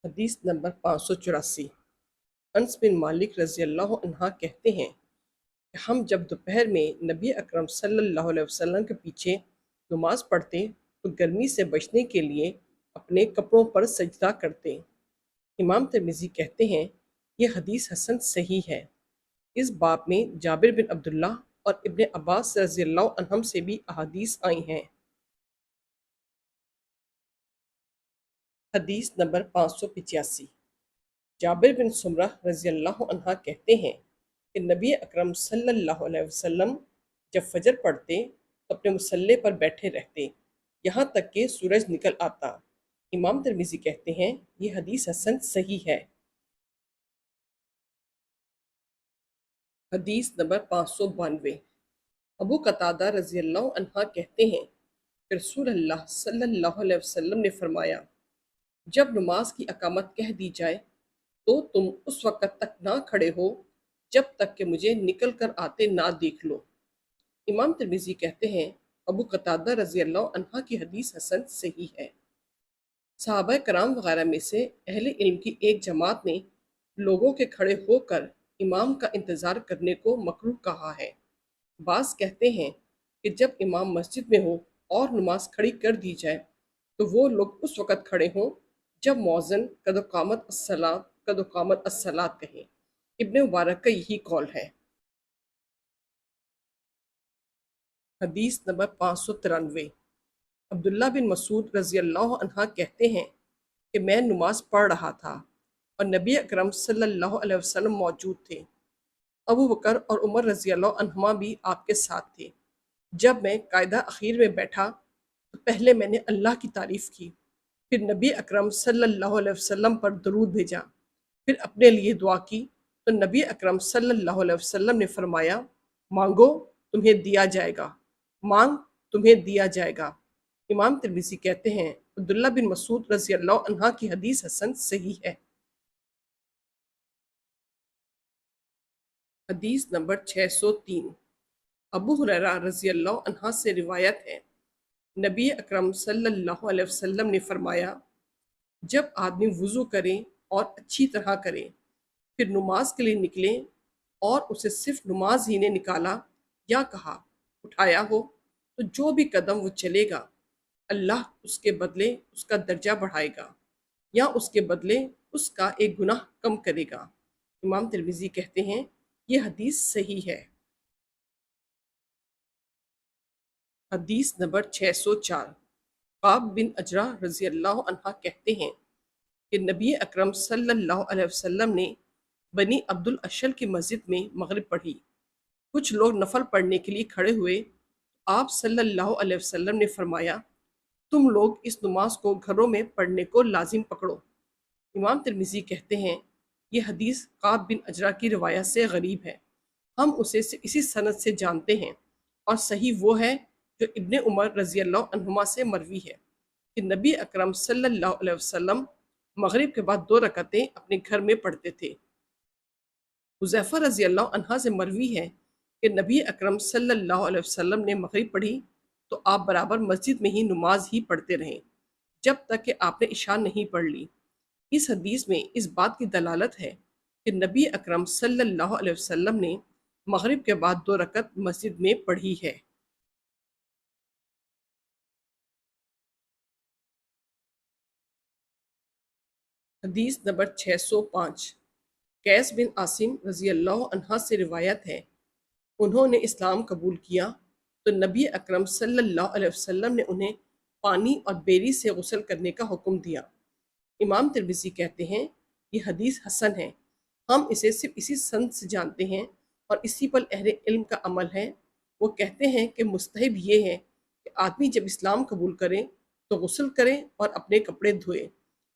حدیث نمبر 584۔ انس بن مالک رضی اللہ عنہ کہتے ہیں کہ ہم جب دوپہر میں نبی اکرم صلی اللہ علیہ وسلم کے پیچھے نماز پڑھتے تو گرمی سے بچنے کے لیے اپنے کپڑوں پر سجدہ کرتے۔ امام ترمذی کہتے ہیں یہ حدیث حسن صحیح ہے۔ اس باب میں جابر بن عبداللہ اور ابن عباس رضی اللہ عنہم سے بھی احادیث آئی ہیں۔ حدیث نمبر 585۔ جابر بن سمرہ رضی اللہ عنہ کہتے ہیں کہ نبی اکرم صلی اللہ علیہ وسلم جب فجر پڑھتے تو اپنے مصلی پر بیٹھے رہتے یہاں تک کہ سورج نکل آتا۔ امام ترمذی کہتے ہیں یہ حدیث حسن صحیح ہے۔ حدیث نمبر 592۔ ابو قتادہ رضی اللہ عنہ کہتے ہیں کہ رسول اللہ صلی اللہ علیہ وسلم نے فرمایا جب نماز کی اقامت کہہ دی جائے تو تم اس وقت تک نہ کھڑے ہو جب تک کہ مجھے نکل کر آتے نہ دیکھ لو۔ امام ترمذی کہتے ہیں ابو قتادہ رضی اللہ عنہ کی حدیث حسن صحیح ہے۔ صحابہ کرام وغیرہ میں سے اہل علم کی ایک جماعت نے لوگوں کے کھڑے ہو کر امام کا انتظار کرنے کو مکروہ کہا ہے۔ بعض کہتے ہیں کہ جب امام مسجد میں ہو اور نماز کھڑی کر دی جائے تو وہ لوگ اس وقت کھڑے ہوں جب مؤذن قد قامت الصلاۃ قد قامت الصلاۃ کہیں۔ ابن مبارک کا یہی قول ہے۔ حدیث نمبر 593۔ عبداللہ بن مسعود رضی اللہ عنہ کہتے ہیں کہ میں نماز پڑھ رہا تھا اور نبی اکرم صلی اللہ علیہ وسلم موجود تھے۔ ابو بکر اور عمر رضی اللہ عنہما بھی آپ کے ساتھ تھے۔ جب میں قاعدہ اخیر میں بیٹھا تو پہلے میں نے اللہ کی تعریف کی، پھر نبی اکرم صلی اللہ علیہ وسلم پر درود بھیجا، پھر اپنے لیے دعا کی تو نبی اکرم صلی اللہ علیہ وسلم نے فرمایا مانگو تمہیں دیا جائے گا، مانگ تمہیں دیا جائے گا۔ امام ترمذی کہتے ہیں عبداللہ بن مسعود رضی اللہ عنہ کی حدیث حسن صحیح ہے۔ حدیث نمبر 603۔ ابو ہریرہ رضی اللہ عنہ سے روایت ہے نبی اکرم صلی اللہ علیہ وسلم نے فرمایا جب آدمی وضو کرے اور اچھی طرح کرے پھر نماز کے لیے نکلے اور اسے صرف نماز ہی نے نکالا یا کہا اٹھایا ہو تو جو بھی قدم وہ چلے گا اللہ اس کے بدلے اس کا درجہ بڑھائے گا یا اس کے بدلے اس کا ایک گناہ کم کرے گا۔ امام ترمذی کہتے ہیں یہ حدیث صحیح ہے۔ حدیث نمبر 604۔ قعب بن اجرہ رضی اللہ عنہ کہتے ہیں کہ نبی اکرم صلی اللہ علیہ وسلم نے بنی عبد الاشل کی مسجد میں مغرب پڑھی۔ کچھ لوگ نفل پڑھنے کے لیے کھڑے ہوئے، آپ صلی اللہ علیہ وسلم نے فرمایا تم لوگ اس نماز کو گھروں میں پڑھنے کو لازم پکڑو۔ امام ترمذی کہتے ہیں یہ حدیث قعب بن اجرہ کی روایت سے غریب ہے، ہم اسے اسی سند سے جانتے ہیں اور صحیح وہ ہے جو ابن عمر رضی اللہ عنہما سے مروی ہے کہ نبی اکرم صلی اللہ علیہ وسلم مغرب کے بعد 2 رکعتیں اپنے گھر میں پڑھتے تھے۔ حذیفہ رضی اللہ عنہ سے مروی ہے کہ نبی اکرم صلی اللہ علیہ وسلم نے مغرب پڑھی تو آپ برابر مسجد میں ہی نماز ہی پڑھتے رہیں جب تک کہ آپ نے عشاء نہیں پڑھ لی۔ اس حدیث میں اس بات کی دلالت ہے کہ نبی اکرم صلی اللہ علیہ وسلم نے مغرب کے بعد 2 رکعت مسجد میں پڑھی ہے۔ حدیث نمبر 605۔ قیس بن عاصم رضی اللہ عنہ سے روایت ہے انہوں نے اسلام قبول کیا تو نبی اکرم صلی اللہ علیہ وسلم نے انہیں پانی اور بیری سے غسل کرنے کا حکم دیا۔ امام ترمذی کہتے ہیں یہ حدیث حسن ہے، ہم اسے صرف اسی سند سے جانتے ہیں اور اسی پر اہل علم کا عمل ہے۔ وہ کہتے ہیں کہ مستحب یہ ہے کہ آدمی جب اسلام قبول کرے تو غسل کرے اور اپنے کپڑے دھوئے۔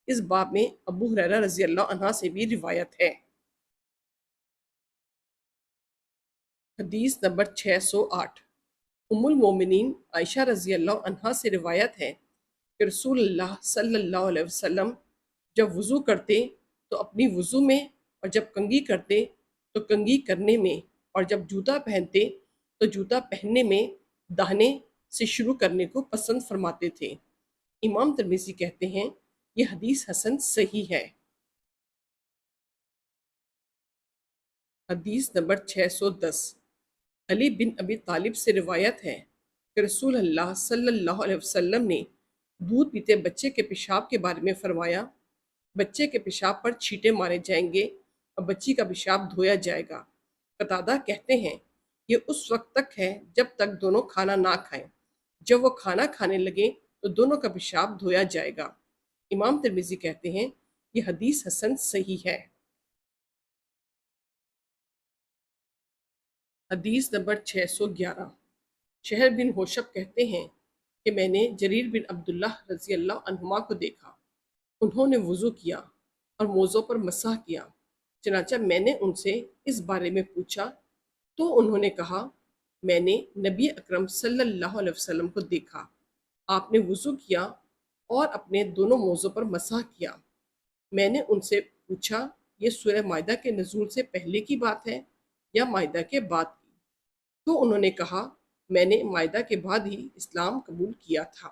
اس باب میں ابو ہریرہ رضی اللہ عنہ سے بھی روایت ہے۔ حدیث نمبر 608۔ ام المومنین عائشہ رضی اللہ عنہا سے روایت ہے کہ رسول اللہ صلی اللہ علیہ وسلم جب وضو کرتے تو اپنی وضو میں اور جب کنگھی کرتے تو کنگھی کرنے میں اور جب جوتا پہنتے تو جوتا پہننے میں داہنے سے شروع کرنے کو پسند فرماتے تھے۔ امام ترمذی کہتے ہیں یہ حدیث حسن صحیح ہے۔ حدیث نمبر 610، علی بن ابی طالب سے روایت ہے کہ رسول اللہ صلی اللہ علیہ وسلم نے دودھ پیتے بچے کے پیشاب کے بارے میں فرمایا، بچے کے پیشاب پر چھینٹے مارے جائیں گے اور بچی کا پیشاب دھویا جائے گا۔ قتادہ کہتے ہیں یہ اس وقت تک ہے جب تک دونوں کھانا نہ کھائیں، جب وہ کھانا کھانے لگیں تو دونوں کا پیشاب دھویا جائے گا۔ امام ترمذی کہتے ہیں یہ حدیث حسن صحیح ہے۔ حدیث نمبر 611، شہر بن حوشب کہتے ہیں کہ میں نے جریر بن عبداللہ رضی اللہ عنہما کو دیکھا، انہوں نے وضو کیا اور موزوں پر مسح کیا، چنانچہ میں نے ان سے اس بارے میں پوچھا تو انہوں نے کہا میں نے نبی اکرم صلی اللہ علیہ وسلم کو دیکھا، آپ نے وضو کیا اور اپنے دونوں موزوں پر مسح کیا۔ میں نے ان سے پوچھا یہ سورہ مائدہ کے نزول سے پہلے کی بات ہے یا مائدہ کے بعد کی؟ تو انہوں نے کہا میں نے مائدہ کے بعد ہی اسلام قبول کیا تھا۔